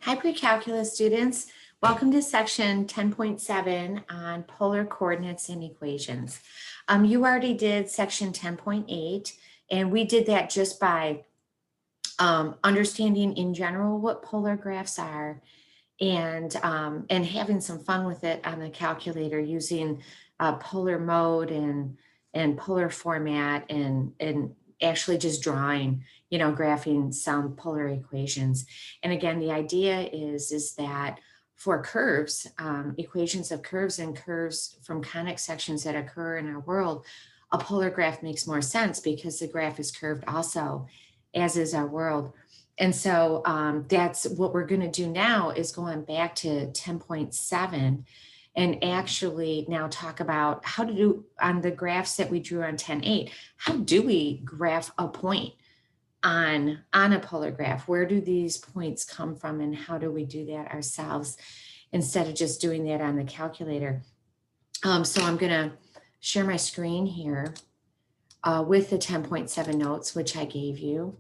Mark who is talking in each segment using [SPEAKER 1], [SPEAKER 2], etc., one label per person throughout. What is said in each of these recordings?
[SPEAKER 1] Hi, pre-calculus students. Welcome to section 10.7 on polar coordinates and equations. You already did section 10.8, and we did that just by understanding in general what polar graphs are and having some fun with it on the calculator using polar mode and polar format and actually just drawing, graphing some polar equations. And again, the idea is that for curves, equations of curves and curves from conic sections that occur in our world, a polar graph makes more sense because the graph is curved also, as is our world. And so that's what we're going to do now is going back to 10.7 and actually now talk about how to do on the graphs that we drew on 10.8. How do we graph a point on a polar graph? Where do these points come from and how do we do that ourselves instead of just doing that on the calculator? So I'm going to share my screen here with the 10.7 notes, which I gave you.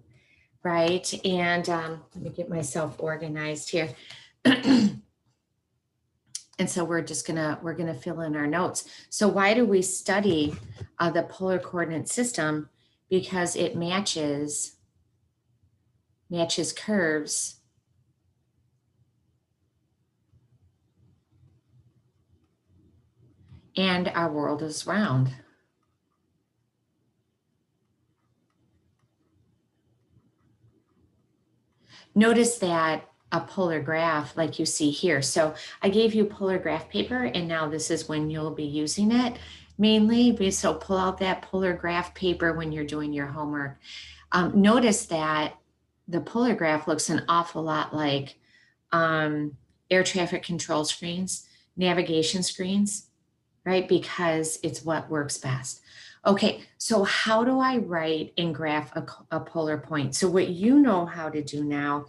[SPEAKER 1] Right, and let me get myself organized here. And so we're gonna fill in our notes. So why do we study the polar coordinate system? Because it matches curves and our world is round. Notice that a polar graph like you see here. So I gave you polar graph paper and now this is when you'll be using it mainly. So pull out that polar graph paper when you're doing your homework. Notice that the polar graph looks an awful lot like air traffic control screens, navigation screens, right? Because it's what works best. Okay, so how do I write and graph a polar point? So what you know how to do now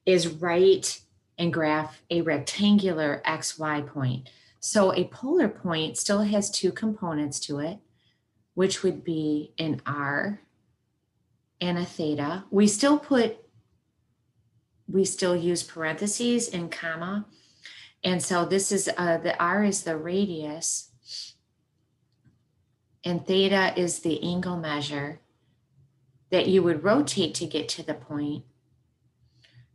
[SPEAKER 1] is write and graph a rectangular XY point. So a polar point still has two components to it, which would be an R and a theta. We still use parentheses and comma. And so this is the R is the radius and theta is the angle measure that you would rotate to get to the point,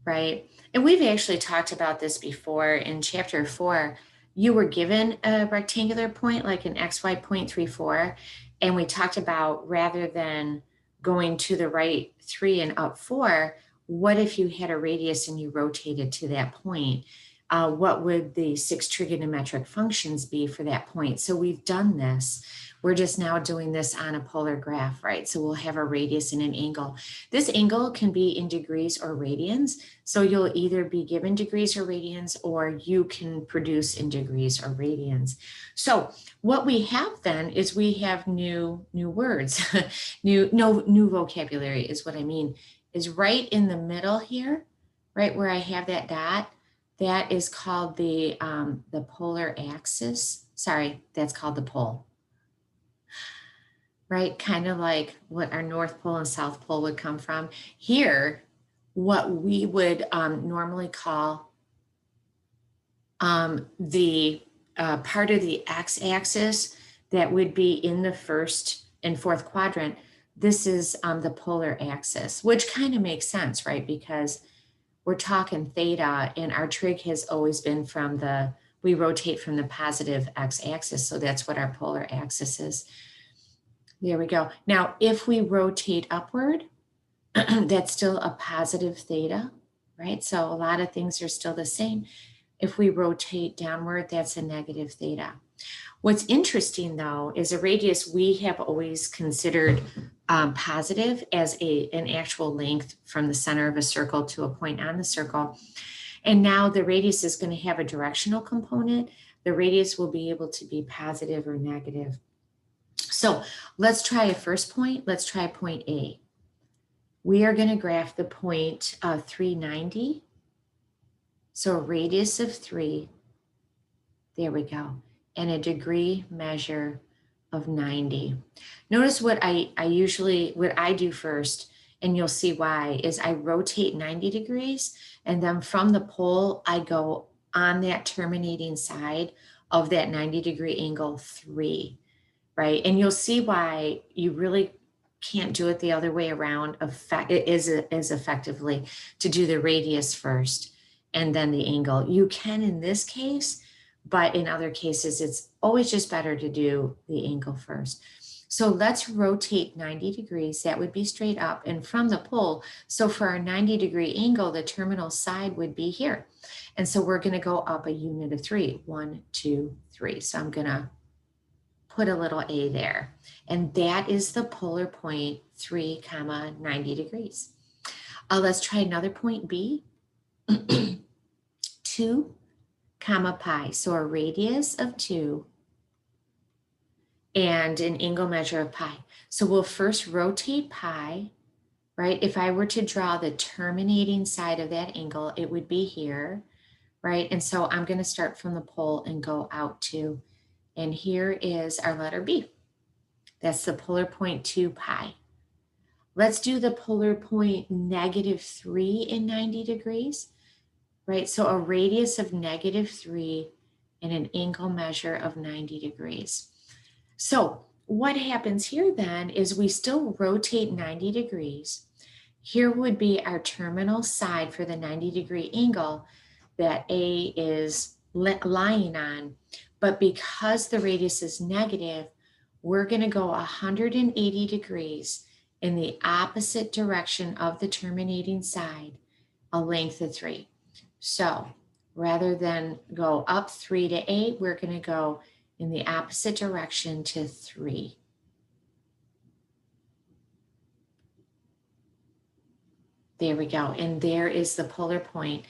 [SPEAKER 1] right? And we've actually talked about this before in chapter 4. You were given a rectangular point like an XY point 3, 4, and we talked about rather than going to the right 3 and up 4, what if you had a radius and you rotated to that point? What would the 6 trigonometric functions be for that point? So we've done this. We're just now doing this on a polar graph, right? So we'll have a radius and an angle. This angle can be in degrees or radians. So you'll either be given degrees or radians, or you can produce in degrees or radians. So what we have then is we have new words, new vocabulary is what I mean, is right in the middle here, right where I have that dot. That is called the polar axis. Sorry, that's called the pole. Right, kind of like what our North Pole and South Pole would come from. Here, what we would normally call the part of the x-axis that would be in the first and fourth quadrant, this is the polar axis, which kind of makes sense, right? Because we're talking theta and our trig has always been we rotate from the positive x-axis. So that's what our polar axis is. There we go. Now, if we rotate upward, that's still a positive theta, right? So a lot of things are still the same. If we rotate downward, that's a negative theta. What's interesting though, is a radius we have always considered positive as an actual length from the center of a circle to a point on the circle. And now the radius is going to have a directional component. The radius will be able to be positive or negative. So let's try a first point. Let's try point A. We are going to graph the point 390. So a radius of 3. There we go. And a degree measure of 90. Notice what I do first and you'll see why, is I rotate 90 degrees, and then from the pole, I go on that terminating side of that 90-degree angle 3, right? And you'll see why you really can't do it the other way around as effectively, to do the radius first and then the angle. You can in this case, but in other cases, it's always just better to do the angle first. So let's rotate 90 degrees. That would be straight up and from the pole. So for our 90-degree angle, the terminal side would be here. And so we're going to go up a unit of 3. 1, 2, 3. So I'm going to put a little a there. And that is the polar point 3, 90 degrees. Let's try another point B. 2, pi. So a radius of 2 and an angle measure of pi. So we'll first rotate pi, right? If I were to draw the terminating side of that angle, it would be here, right? And so I'm going to start from the pole and go out 2. And here is our letter B. That's the polar point 2 pi. Let's do the polar point -3 in 90 degrees, right? So a radius of -3 and an angle measure of 90 degrees. So what happens here then is we still rotate 90 degrees. Here would be our terminal side for the 90-degree angle that A is lying on. But because the radius is negative, we're going to go 180 degrees in the opposite direction of the terminating side, a length of 3. So rather than go up 3 to 8, we're going to go in the opposite direction to 3. There we go. And there is the polar point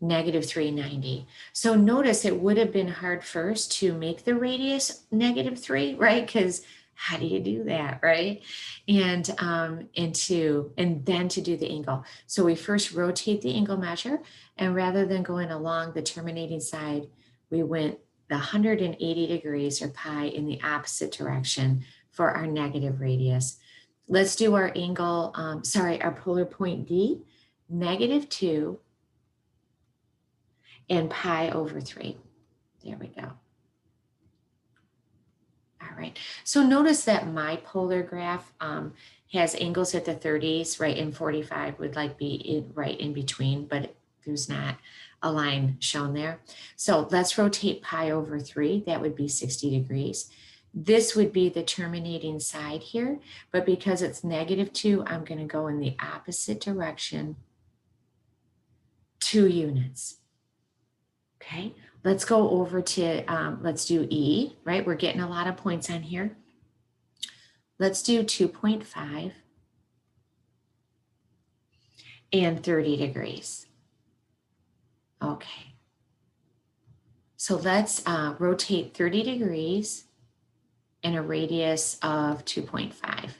[SPEAKER 1] -390. So notice it would have been hard first to make the radius -3, right? Because how do you do that, right? And then to do the angle. So we first rotate the angle measure, and rather than going along the terminating side, we went the 180 degrees or pi in the opposite direction for our negative radius. Let's do our angle, our polar point D, -2 and pi over 3. There we go. All right, so notice that my polar graph has angles at the 30s, right, and 45 would be right in between, but there's not a line shown there. So let's rotate pi over 3, that would be 60 degrees. This would be the terminating side here, but because it's -2, I'm going to go in the opposite direction 2 units. Okay, let's go over to, let's do E, right? We're getting a lot of points on here. Let's do 2.5 and 30 degrees. Okay, so let's rotate 30 degrees and a radius of 2.5.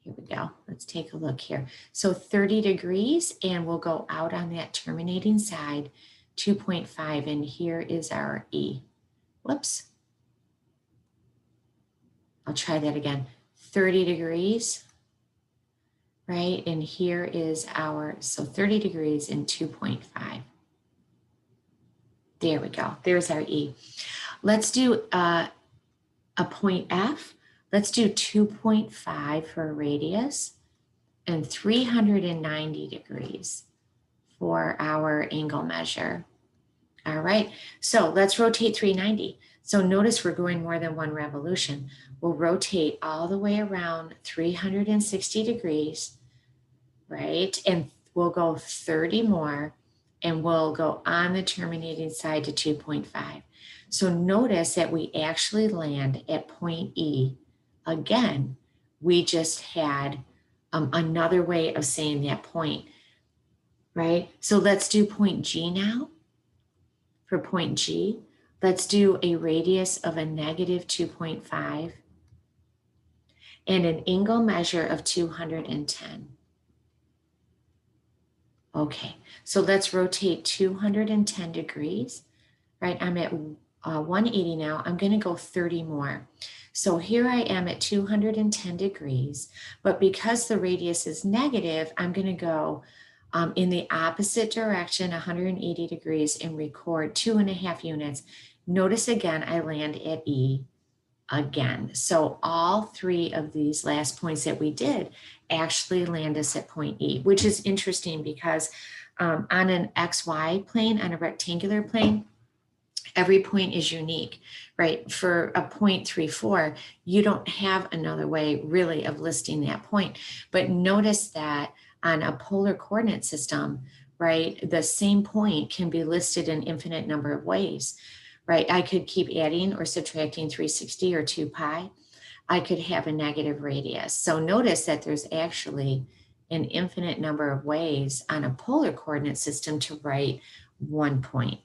[SPEAKER 1] Here we go. Let's take a look here. So 30 degrees, and we'll go out on that terminating side, 2.5, and here is our E. Whoops. I'll try that again. 30 degrees, right? And here is so 30 degrees and 2.5. There we go. There's our E. Let's do a point F. Let's do 2.5 for a radius and 390 degrees for our angle measure. All right, so let's rotate 390. So notice we're going more than one revolution. We'll rotate all the way around 360 degrees, right? And we'll go 30 more, and we'll go on the terminating side to 2.5. So notice that we actually land at point E. Again, we just had another way of saying that point, right? So let's do point G now. For point G, let's do a radius of a -2.5 and an angle measure of 210. Okay, so let's rotate 210 degrees, right? I'm at 180 now, I'm going to go 30 more. So here I am at 210 degrees, but because the radius is negative, I'm going to go in the opposite direction, 180 degrees, and record 2.5 units. Notice again, I land at E again. So all three of these last points that we did actually land us at point E, which is interesting because on an XY plane, on a rectangular plane, every point is unique, right? For a 0.34, you don't have another way really of listing that point. But notice that on a polar coordinate system, right, the same point can be listed in infinite number of ways, right? I could keep adding or subtracting 360 or 2 pi. I could have a negative radius. So notice that there's actually an infinite number of ways on a polar coordinate system to write one point,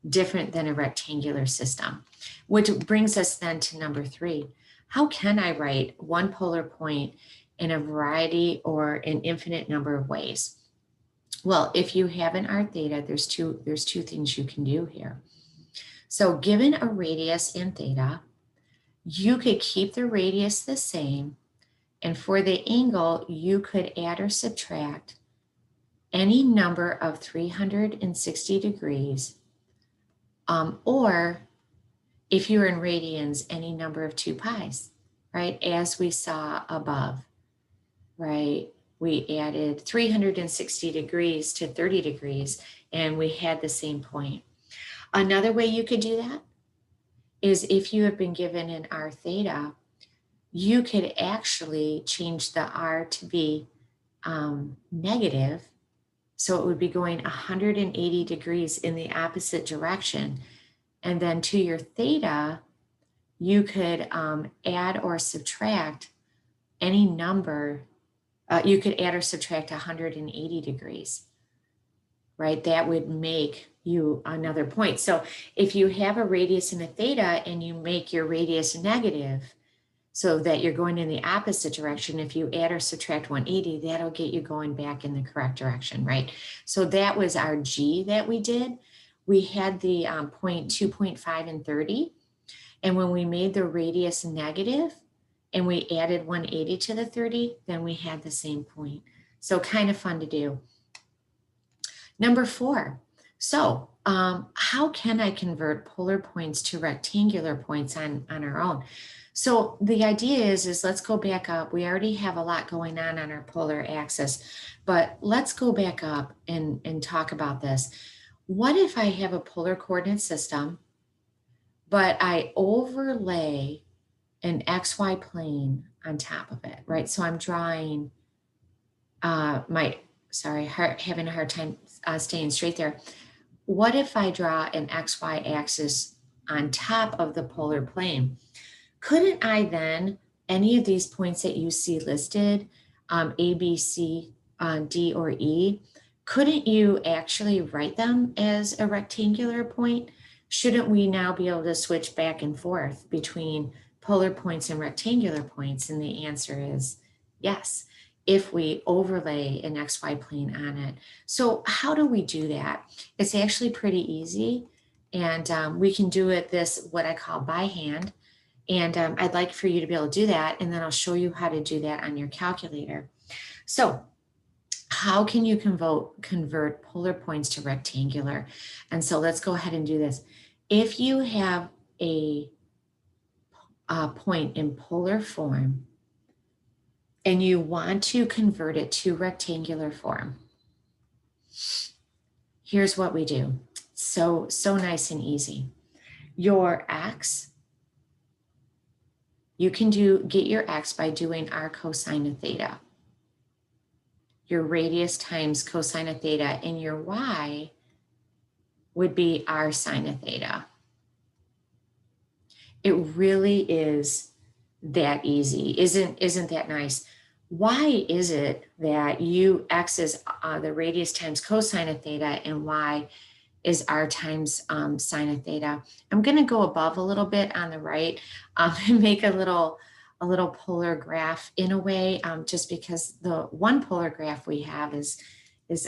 [SPEAKER 1] different than a rectangular system, which brings us then to number 3. How can I write one polar point in a variety or an infinite number of ways? Well, if you have an r theta, there's two things you can do here. So given a radius and theta, you could keep the radius the same, and for the angle, you could add or subtract any number of 360 degrees, or if you're in radians, any number of 2 pi's, right? As we saw above, right? We added 360 degrees to 30 degrees, and we had the same point. Another way you could do that is if you have been given an r theta, you could actually change the r to be negative. So it would be going 180 degrees in the opposite direction. And then to your theta, you could add or subtract any number. You could add or subtract 180 degrees, right? That would make you another point. So if you have a radius and a theta and you make your radius negative so that you're going in the opposite direction, if you add or subtract 180, that'll get you going back in the correct direction, right? So that was our G that we did. We had the point 2.5 and 30. And when we made the radius negative and we added 180 to the 30, then we had the same point. So kind of fun to do. Number 4. So how can I convert polar points to rectangular points on our own? So the idea is let's go back up. We already have a lot going on our polar axis, but let's go back up and talk about this. What if I have a polar coordinate system, but I overlay an XY plane on top of it, right? So I'm drawing having a hard time staying straight there. What if I draw an XY axis on top of the polar plane? Couldn't I then, any of these points that you see listed, A, B, C, D, or E, couldn't you actually write them as a rectangular point? Shouldn't we now be able to switch back and forth between polar points and rectangular points? And the answer is yes, if we overlay an XY plane on it. So how do we do that? It's actually pretty easy. And we can do it what I call by hand. And I'd like for you to be able to do that. And then I'll show you how to do that on your calculator. So how can you convert polar points to rectangular? And so let's go ahead and do this. If you have a point in polar form and you want to convert it to rectangular form, here's what we do. So nice and easy. Your x, you can get your x by doing r cosine of theta. Your radius times cosine of theta, and your y would be r sine of theta. It really is that easy. Isn't that nice? Why is it that x is the radius times cosine of theta and y is r times sine of theta? I'm going to go above a little bit on the right and make a little polar graph in a way, just because the one polar graph we have is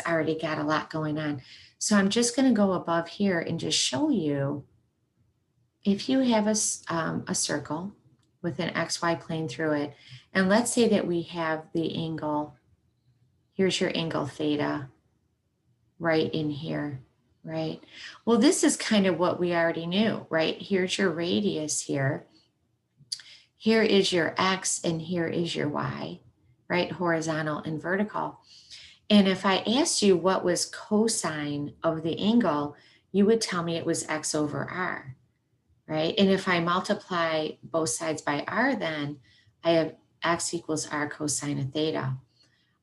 [SPEAKER 1] already got a lot going on. So I'm just going to go above here and just show you if you have a circle with an XY plane through it, and let's say that we have the angle, here's your angle theta right in here, right? Well, this is kind of what we already knew, right? Here's your radius here. Here is your X and here is your Y, right? Horizontal and vertical. And if I asked you what was cosine of the angle, you would tell me it was X over R, right? And if I multiply both sides by R, then I have X equals R cosine of theta.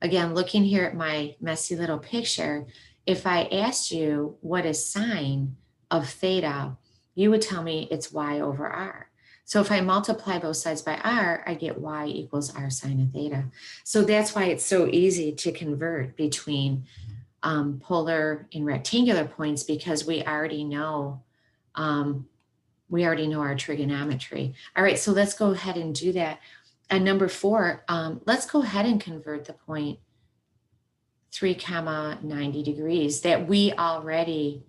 [SPEAKER 1] Again, looking here at my messy little picture, if I asked you what is sine of theta, you would tell me it's Y over R. So if I multiply both sides by R, I get Y equals R sine of theta. So that's why it's so easy to convert between polar and rectangular points, because we already know our trigonometry. All right, so let's go ahead and do that. And number 4, let's go ahead and convert the point 3, 90 degrees that we already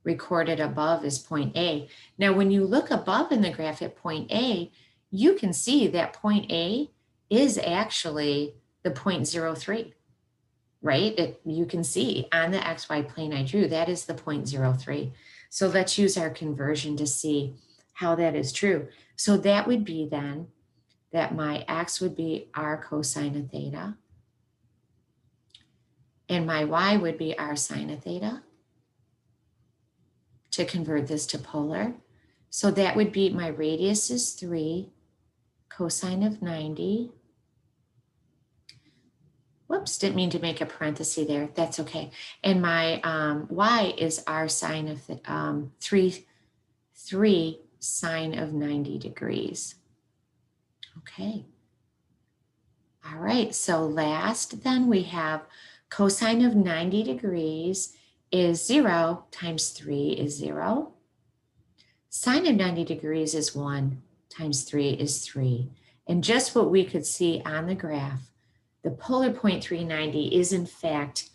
[SPEAKER 1] recorded above as point A. Now, when you look above in the graph at point A, you can see that point A is actually the 0.03, right? You can see on the XY plane I drew, that is the 0.03. So let's use our conversion to see how that is true. So that would be then that my X would be R cosine of theta, and my Y would be R sine of theta, to convert this to polar. So that would be my radius is 3 cosine of 90. Whoops, didn't mean to make a parenthesis there. That's okay. And my Y is R sine of 3 sine of 90 degrees. Okay. All right, so last then we have cosine of 90 degrees is 0 times 3 is 0. Sine of 90 degrees is 1 times 3 is 3. And just what we could see on the graph, the polar point 390 is in fact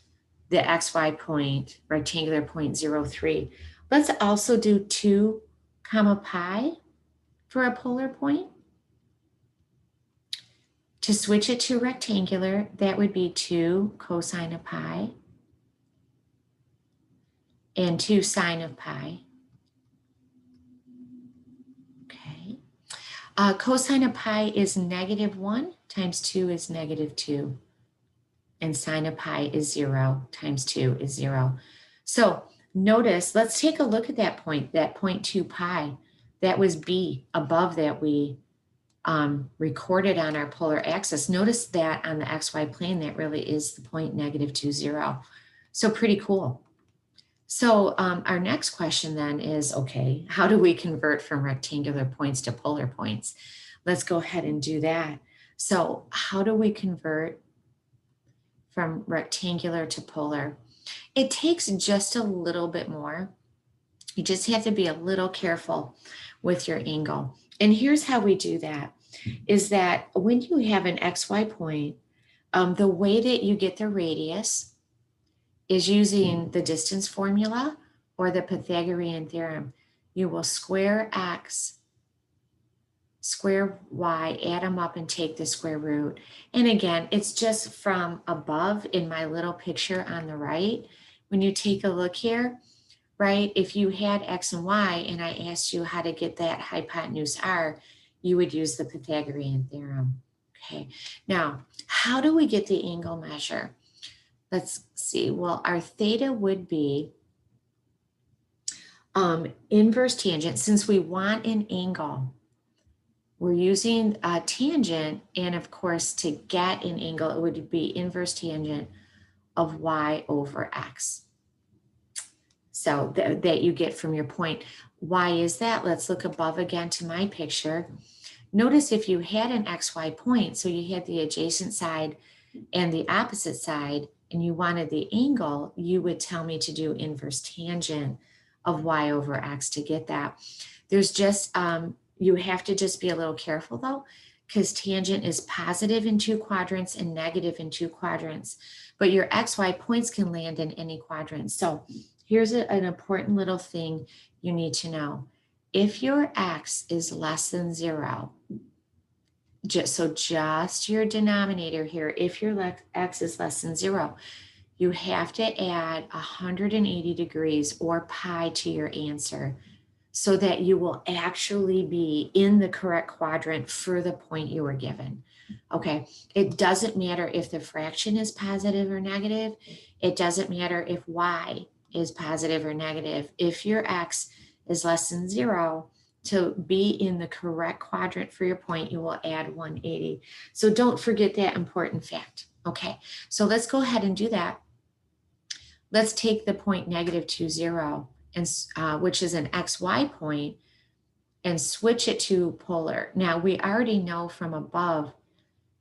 [SPEAKER 1] the XY point, rectangular point 03. Let's also do 2 comma pi for a polar point. To switch it to rectangular, that would be 2 cosine of pi and 2 sine of pi. Okay. Cosine of pi is -1 times 2 is -2. And sine of pi is 0 times 2 is 0. So notice, let's take a look at that point 2 pi. That was B above that we recorded on our polar axis. Notice that on the XY plane, that really is the point -20. So pretty cool. So our next question then is, okay, how do we convert from rectangular points to polar points? Let's go ahead and do that. So how do we convert from rectangular to polar? It takes just a little bit more. You just have to be a little careful with your angle. And here's how we do that, is that when you have an XY point, the way that you get the radius is using the distance formula or the Pythagorean theorem. You will square X, square Y, add them up and take the square root. And again, it's just from above in my little picture on the right. When you take a look here, right, if you had X and Y and I asked you how to get that hypotenuse R, you would use the Pythagorean theorem. Okay, now, how do we get the angle measure? Let's see, well, our theta would be inverse tangent. Since we want an angle, we're using a tangent, and of course, to get an angle, it would be inverse tangent of Y over X. So that you get from your point. Why is that? Let's look above again to my picture. Notice if you had an XY point, so you had the adjacent side and the opposite side, and you wanted the angle, you would tell me to do inverse tangent of Y over X to get that. There's just, you have to just be a little careful though, because tangent is positive in 2 quadrants and negative in 2 quadrants, but your XY points can land in any quadrant. So here's an important little thing you need to know. if your x is less than 0, just your denominator here, if your x is less than 0, you have to add 180 degrees or pi to your answer so that you will actually be in the correct quadrant for the point you were given. Okay, it doesn't matter if the fraction is positive or negative. It doesn't matter if y is positive or negative. If your x is less than 0, to be in the correct quadrant for your point, you will add 180. So don't forget that important fact. Okay, so let's go ahead and do that. Let's take the point -2, 0, and which is an xy point, and switch it to polar. Now we already know from above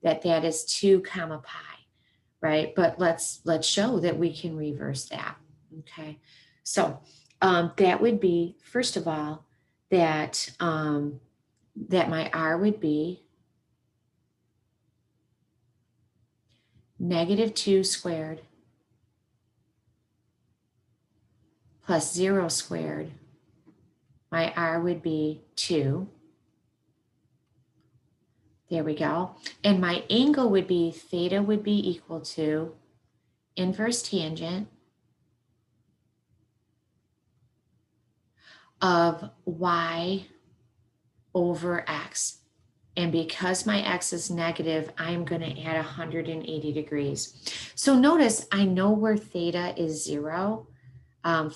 [SPEAKER 1] that that is 2 comma pi, right? But let's show that we can reverse that. Okay, so that would be, first of all, that that my r would be -2 squared plus 0 squared. My r would be 2. There we go. And my angle would be, theta would be equal to inverse tangent of y over x. And because my x is negative, I'm going to add 180 degrees. So notice I know where theta is 0,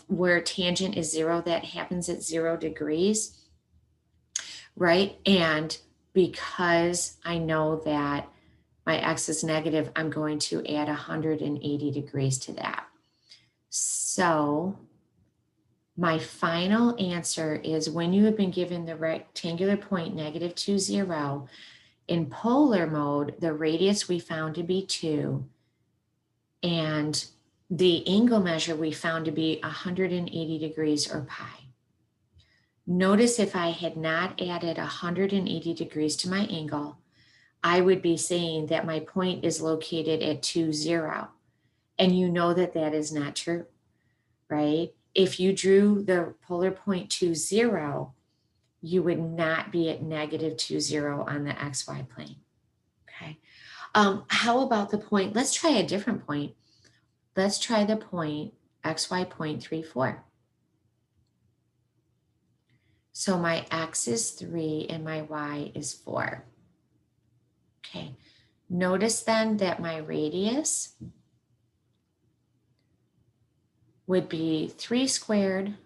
[SPEAKER 1] where tangent is 0, that happens at 0 degrees, right? And because I know that my x is negative, I'm going to add 180 degrees to that. So my final answer is, when you have been given the rectangular point -2, 0, in polar mode, the radius we found to be 2, and the angle measure we found to be 180 degrees or pi. Notice if I had not added 180 degrees to my angle, I would be saying that my point is located at 2, 0. And you know that that is not true, right? If you drew the polar point 2, 0, you would not be at -2, 0 on the xy plane, okay? How about the point? Let's try a different point. Let's try the point, xy point 3, 4. So my x is 3 and my y is 4. Okay, notice then that my radius would be 3 squared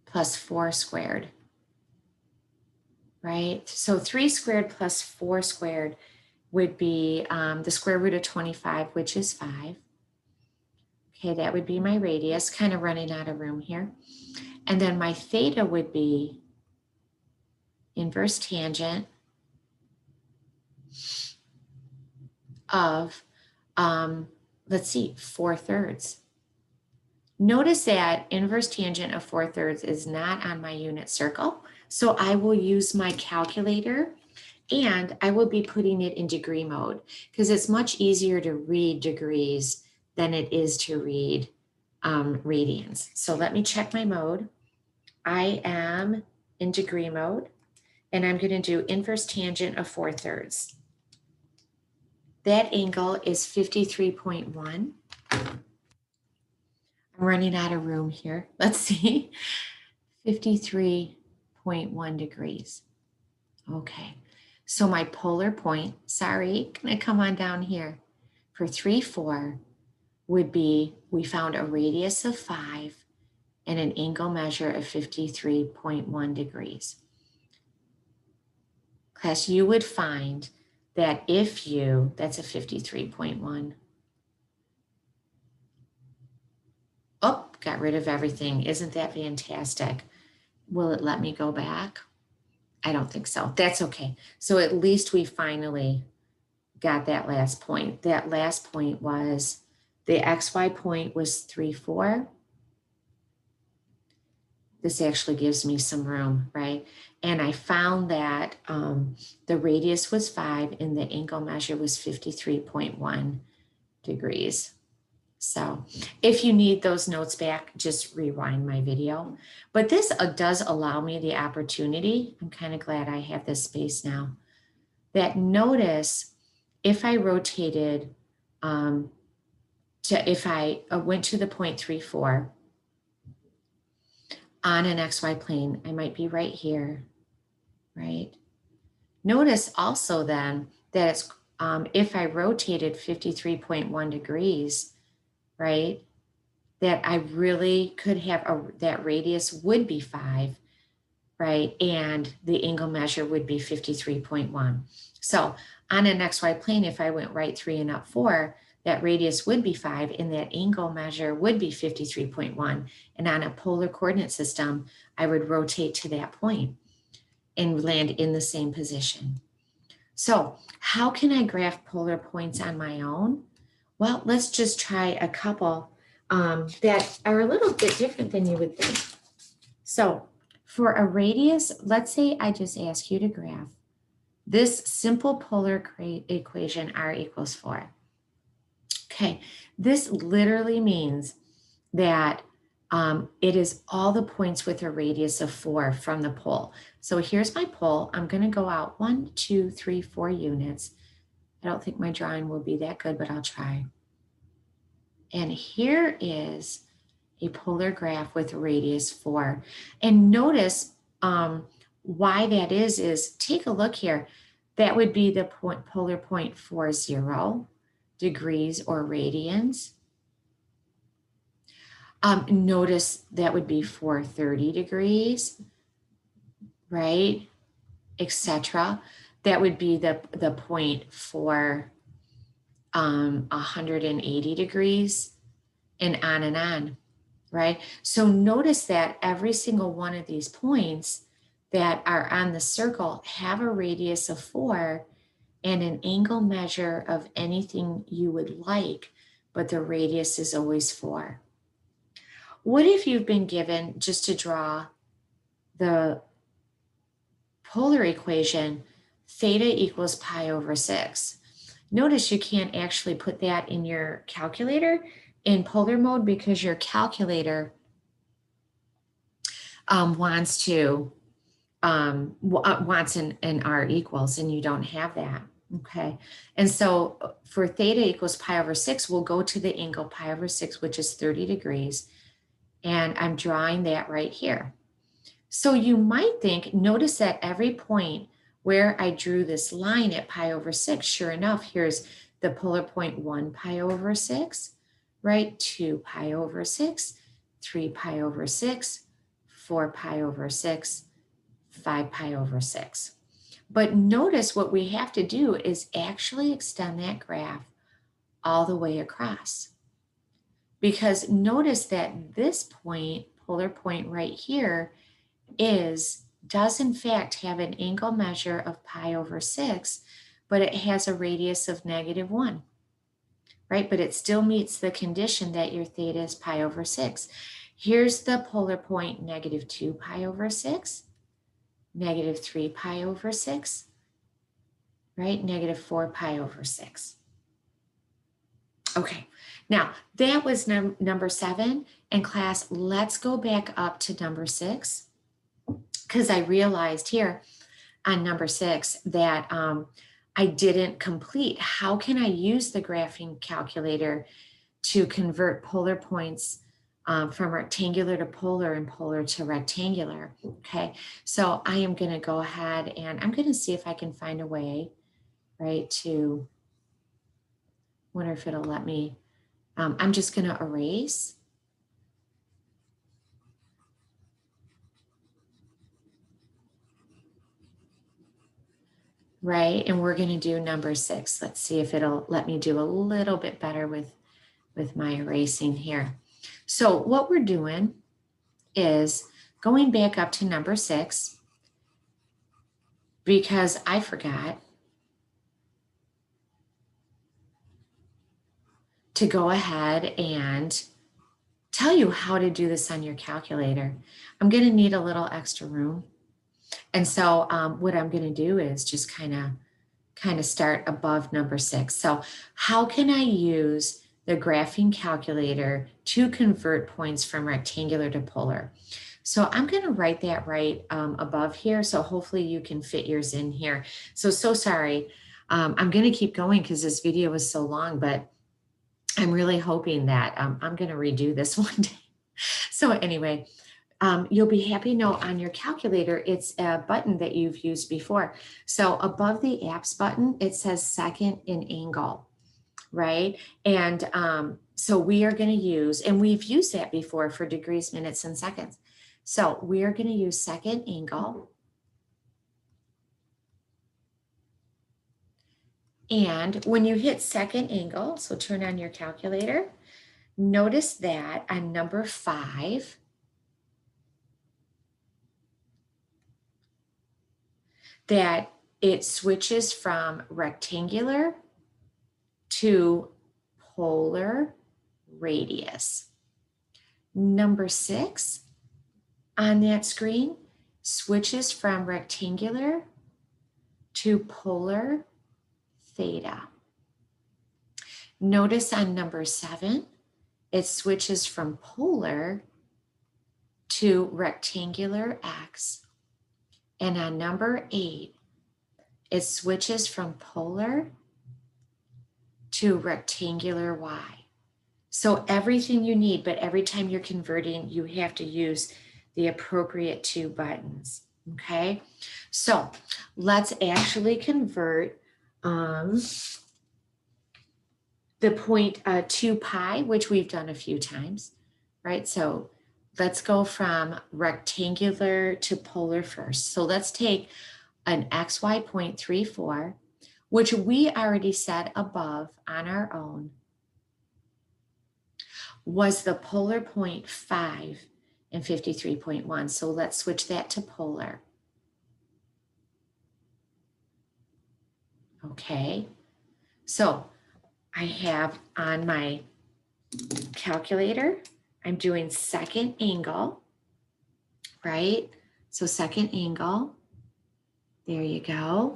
[SPEAKER 1] plus 4 squared, right? So 3 squared plus 4 squared would be the square root of 25, which is 5. Okay, that would be my radius, kind of running out of room here. And then my theta would be inverse tangent of, let's see, 4/3. Notice that inverse tangent of 4/3 is not on my unit circle. So I will use my calculator, and I will be putting it in degree mode because it's much easier to read degrees than it is to read radians. So let me check my mode. I am in degree mode, and I'm going to do inverse tangent of 4/3. That angle is 53.1. I'm running out of room here. Let's see. 53.1 degrees. Okay. So my polar point, sorry, going to come on down here, for 3, 4 would be, we found a radius of 5 and an angle measure of 53.1 degrees. Class, you would find that if you, that's a 53.1. Oh, got rid of everything. Isn't that fantastic? Will it let me go back? I don't think so. That's okay. So at least we finally got that last point. That last point was, the XY point was 3, 4. This actually gives me some room, right? And I found that the radius was 5 and the angle measure was 53.1 degrees. So if you need those notes back, just rewind my video. But this does allow me the opportunity. I'm kind of glad I have this space now. That notice if I rotated, if I went to the 0.34 on an XY plane, I might be right here, right? Notice also then that it's, if I rotated 53.1 degrees, right, that I really could have that radius would be 5, right? And the angle measure would be 53.1. So on an XY plane, if I went right 3 and up 4, that radius would be 5 and that angle measure would be 53.1. And on a polar coordinate system, I would rotate to that point and land in the same position. So how can I graph polar points on my own? Well, let's just try a couple that are a little bit different than you would think. So for a radius, let's say I just ask you to graph this simple polar equation, r equals 4. Okay, this literally means that it is all the points with a radius of 4 from the pole. So here's my pole. I'm going to go out 1, 2, 3, 4 units. I don't think my drawing will be that good, but I'll try. And here is a polar graph with radius 4. And notice why that is take a look here. That would be the polar point 40 degrees or radians. Notice that would be 430 degrees, right? Etc. That would be the point for 180 degrees and on, right? So notice that every single one of these points that are on the circle have a radius of 4 and an angle measure of anything you would like, but the radius is always 4. What if you've been given just to draw the polar equation, theta equals pi over 6? Notice you can't actually put that in your calculator in polar mode because your calculator wants an r equals, and you don't have that. Okay, and so for theta equals pi over 6, we'll go to the angle pi over 6, which is 30 degrees. And I'm drawing that right here. So you might think, notice that every point where I drew this line at pi over 6, sure enough, here's the polar point 1 pi over 6, right? 2 pi over 6, 3 pi over 6, 4 pi over 6, 5 pi over 6. But notice what we have to do is actually extend that graph all the way across. Because notice that this point, polar point right here, does in fact have an angle measure of pi over 6, but it has a radius of -1, right? But it still meets the condition that your theta is pi over 6. Here's the polar point -2 pi over 6, -3 pi over 6, right? -4 pi over 6. Okay, now that was number 7. And class, let's go back up to number 6, because I realized here on number 6 that I didn't complete. How can I use the graphing calculator to convert polar points from rectangular to polar and polar to rectangular? Okay, so I am going to go ahead and I'm going to see if I can find a way, right, to, wonder if it'll let me. I'm just going to erase. Right, and we're going to do number 6. Let's see if it'll let me do a little bit better with my erasing here. So what we're doing is going back up to number 6, because I forgot to go ahead and tell you how to do this on your calculator. I'm going to need a little extra room. And so what I'm going to do is just kind of start above number 6. So how can I use the graphing calculator to convert points from rectangular to polar. So I'm going to write that right above here. So hopefully you can fit yours in here. So sorry. I'm going to keep going because this video is so long, but I'm really hoping that I'm going to redo this one day. So anyway, you'll be happy to know on your calculator, it's a button that you've used before. So above the apps button, it says second in angle, right? And so we are going to use, and we've used that before for degrees, minutes, and seconds. So we are going to use second angle. And when you hit second angle, so turn on your calculator, notice that on number 5, that it switches from rectangular to polar radius. Number 6 on that screen switches from rectangular to polar theta. Notice on number 7, it switches from polar to rectangular x. And on number 8, it switches from polar to rectangular y. So everything you need, but every time you're converting, you have to use the appropriate 2 buttons, okay? So let's actually convert the point 2 pi, which we've done a few times, right? So let's go from rectangular to polar first. So let's take an XY point 34, which we already said above on our own was the polar point 5 and 53.1. So let's switch that to polar. Okay, so I have on my calculator, I'm doing second angle, right? So second angle, there you go.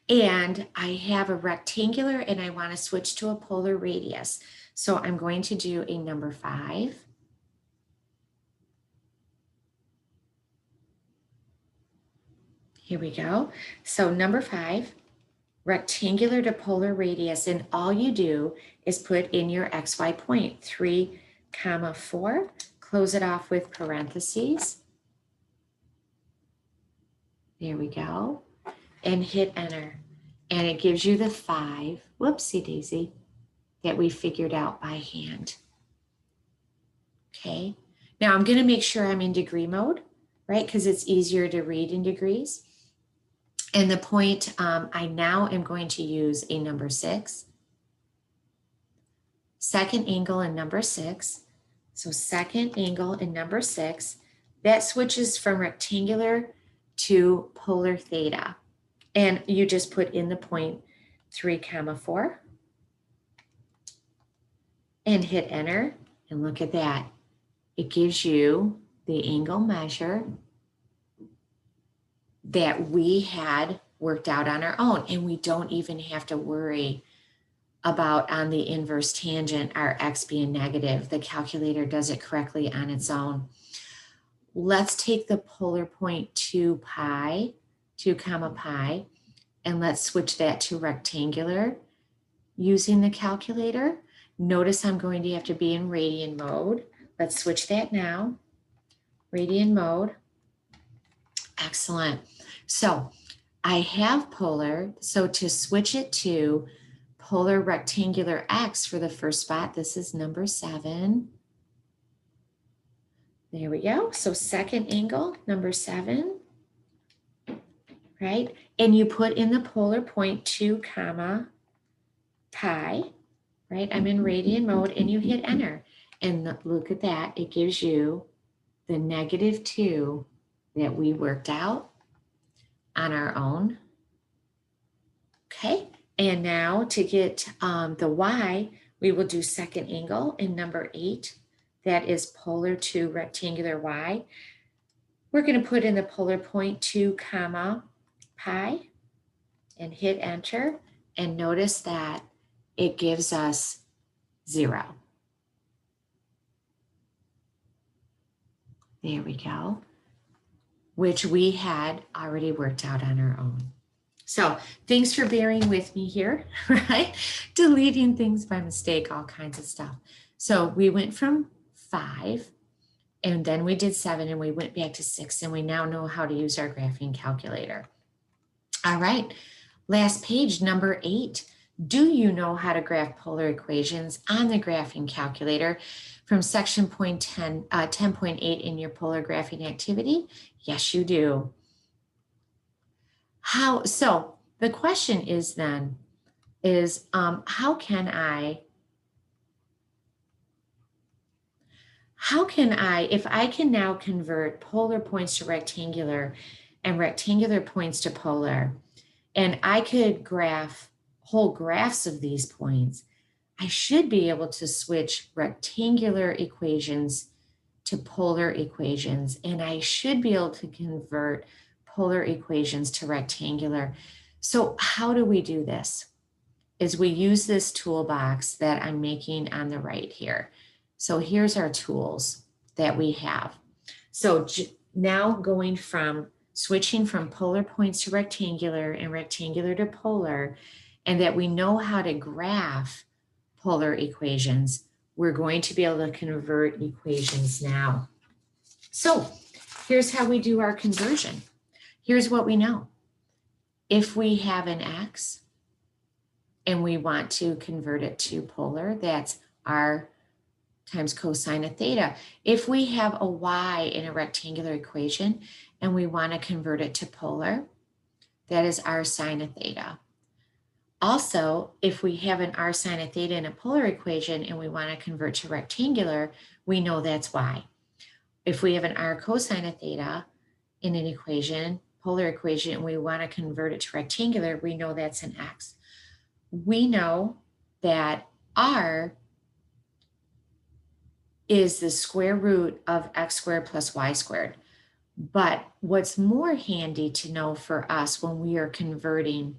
[SPEAKER 1] And I have a rectangular and I want to switch to a polar radius. So I'm going to do a number 5. Here we go. So number 5, rectangular to polar radius, and all you do is put in your XY point, 3, 4, close it off with parentheses. There we go. And hit enter. And it gives you the 5, whoopsie daisy, that we figured out by hand. Okay. Now I'm going to make sure I'm in degree mode, right? Because it's easier to read in degrees. And the point, I now am going to use a number 6. Second angle in number 6. So second angle in number 6, that switches from rectangular to polar theta. And you just put in the point 3, 4 and hit enter. And look at that. It gives you the angle measure that we had worked out on our own. And we don't even have to worry about on the inverse tangent, our x being negative. The calculator does it correctly on its own. Let's take the polar point 2 pi, 2 pi, and let's switch that to rectangular using the calculator. Notice I'm going to have to be in radian mode. Let's switch that now. Radian mode. Excellent. So I have polar. So to switch it to polar rectangular x for the first spot, this is number 7. There we go. So second angle, number 7, right? And you put in the polar point 2 pi, right? I'm in radian mode and you hit enter. And look at that. It gives you the -2 that we worked out on our own. Okay. And now to get the y, we will do second angle in number 8. That is polar to rectangular y. We're going to put in the polar point 2 pi and hit enter. And notice that it gives us 0. There we go, which we had already worked out on our own. So thanks for bearing with me here, right? Deleting things by mistake, all kinds of stuff. So we went from 5, and then we did 7, and we went back to 6, and we now know how to use our graphing calculator. All right, last page, number 8. Do you know how to graph polar equations on the graphing calculator from section 10.8 in your polar graphing activity? Yes, you do. So the question is then, how can I, if I can now convert polar points to rectangular and rectangular points to polar, and I could graph whole graphs of these points, I should be able to switch rectangular equations to polar equations, and I should be able to convert polar equations to rectangular. So how do we do this? Is we use this toolbox that I'm making on the right here. So here's our tools that we have. So now going from switching from polar points to rectangular and rectangular to polar, and that we know how to graph polar equations, we're going to be able to convert equations now. So here's how we do our conversion. Here's what we know. If we have an x and we want to convert it to polar, that's r times cosine of theta. If we have a y in a rectangular equation and we want to convert it to polar, that is r sine of theta. Also, if we have an r sine of theta in a polar equation and we want to convert to rectangular, we know that's y. If we have an r cosine of theta in an equation, polar equation, and we want to convert it to rectangular, we know that's an x. We know that r is the square root of x squared plus y squared. But what's more handy to know for us when we are converting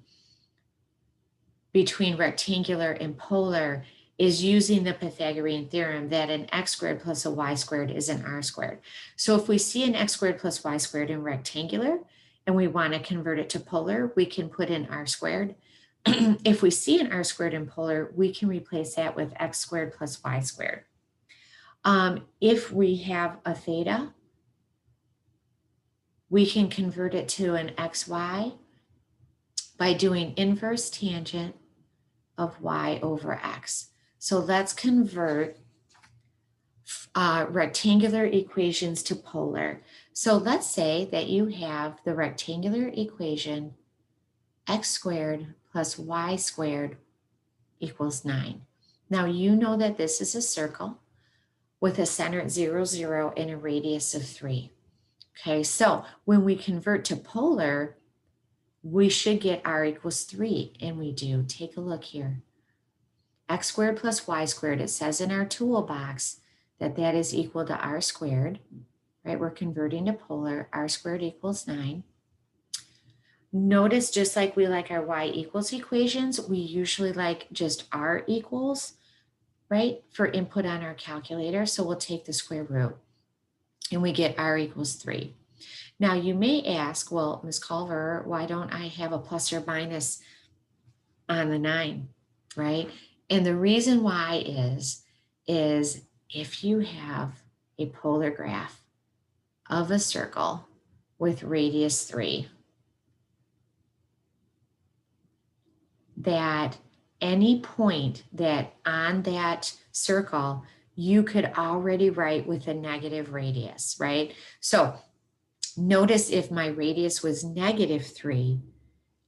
[SPEAKER 1] between rectangular and polar is using the Pythagorean theorem that an x squared plus a y squared is an r squared. So if we see an x squared plus y squared in rectangular and we want to convert it to polar, we can put in r squared. If we see an r squared in polar, we can replace that with x squared plus y squared. If we have a theta, we can convert it to an xy by doing inverse tangent of y over x. So let's convert rectangular equations to polar. So let's say that you have the rectangular equation x squared plus y squared equals 9. Now you know that this is a circle with a center at 0, 0 and a radius of 3. Okay, so when we convert to polar, we should get r equals 3, and we do. Take a look here. X squared plus y squared, it says in our toolbox that that is equal to r squared, right? We're converting to polar, r squared equals 9. Notice just like we like our y equals equations, we usually like just r equals, right, for input on our calculator. So we'll take the square root and we get r equals 3. Now you may ask, well, Ms. Culver, why don't I have a plus or minus on the 9, right? And the reason why is if you have a polar graph of a circle with radius 3, that any point that on that circle, you could already write with a negative radius, right? So notice if my radius was -3,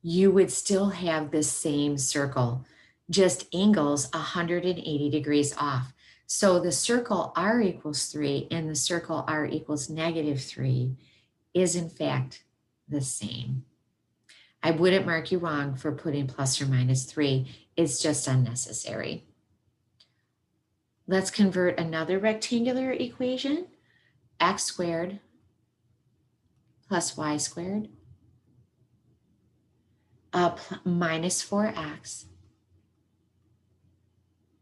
[SPEAKER 1] you would still have the same circle, just angles 180 degrees off. So the circle r equals 3 and the circle r equals -3 is in fact the same. I wouldn't mark you wrong for putting plus or minus 3. It's just unnecessary. Let's convert another rectangular equation, x squared plus y squared minus 4x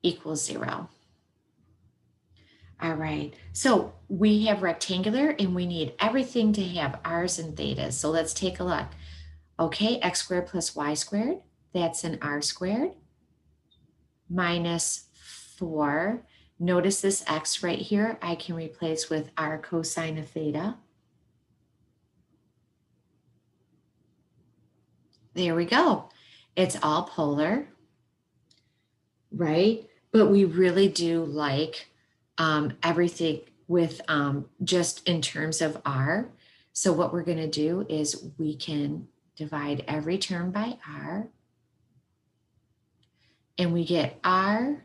[SPEAKER 1] equals 0. All right, so we have rectangular and we need everything to have r's and thetas. So let's take a look. Okay, x squared plus y squared, that's an r squared, minus 4. Notice this x right here, I can replace with r cosine of theta. There we go. It's all polar, right? But we really do like everything with just in terms of r. So what we're going to do is we can divide every term by r, and we get r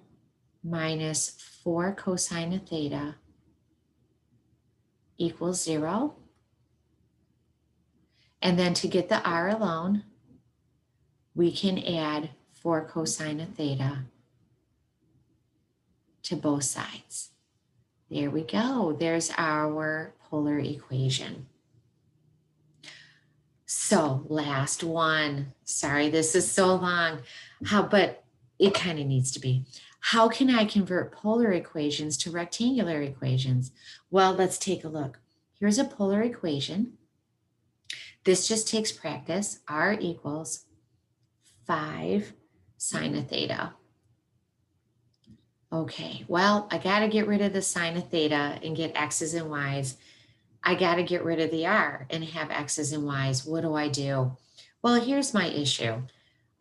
[SPEAKER 1] minus 4 cosine of theta equals 0. And then to get the r alone, we can add 4 cosine of theta to both sides. There we go. There's our polar equation. So last one. Sorry, this is so long. But it kind of needs to be. How can I convert polar equations to rectangular equations? Well, let's take a look. Here's a polar equation. This just takes practice. R equals 5 sine of theta. Okay, well, I got to get rid of the sine of theta and get x's and y's. I got to get rid of the r and have x's and y's. What do? Well, here's my issue.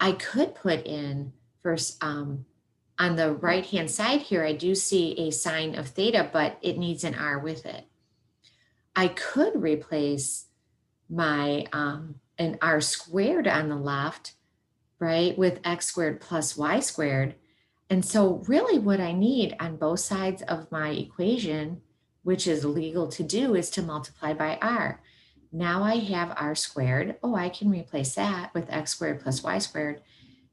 [SPEAKER 1] I could put in first, on the right-hand side here, I do see a sine of theta, but it needs an r with it. I could replace my an r squared on the left, right, with x squared plus y squared. And so really what I need on both sides of my equation, which is legal to do, is to multiply by r. Now I have r squared. Oh, I can replace that with x squared plus y squared.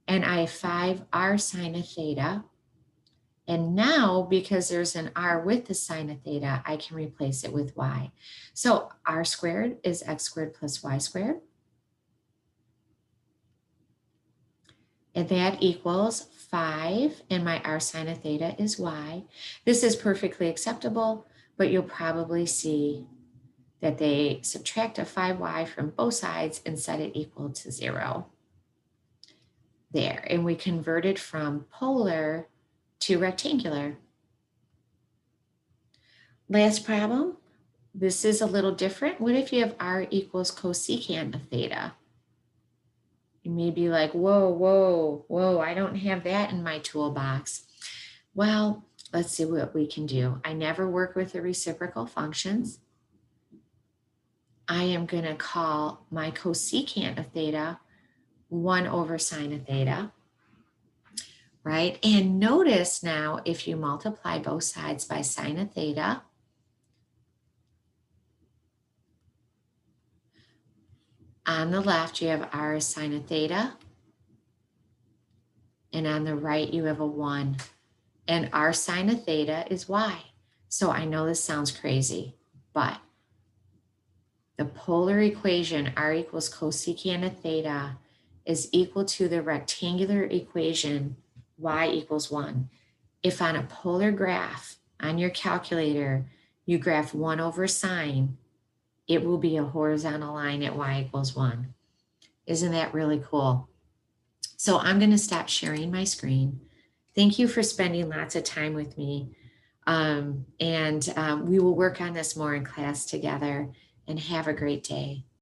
[SPEAKER 1] And I have 5r sine of theta. And now, because there's an r with the sine of theta, I can replace it with y. So r squared is x squared plus y squared. And that equals 5, and my r sine of theta is y. This is perfectly acceptable, but you'll probably see that they subtract a 5y from both sides and set it equal to 0. There, and we converted from polar to rectangular. Last problem, this is a little different. What if you have r equals cosecant of theta? You may be like, whoa, I don't have that in my toolbox. Well, let's see what we can do. I never work with the reciprocal functions. I am going to call my cosecant of theta 1 over sine of theta, right? And notice now, if you multiply both sides by sine of theta, on the left, you have r sine of theta, and on the right, you have a 1, and r sine of theta is y. So I know this sounds crazy, but the polar equation, r equals cosecant of theta, is equal to the rectangular equation, y equals 1. If on a polar graph on your calculator, you graph 1 over sine, it will be a horizontal line at y equals 1. Isn't that really cool? So I'm going to stop sharing my screen. Thank you for spending lots of time with me. We will work on this more in class together, and have a great day.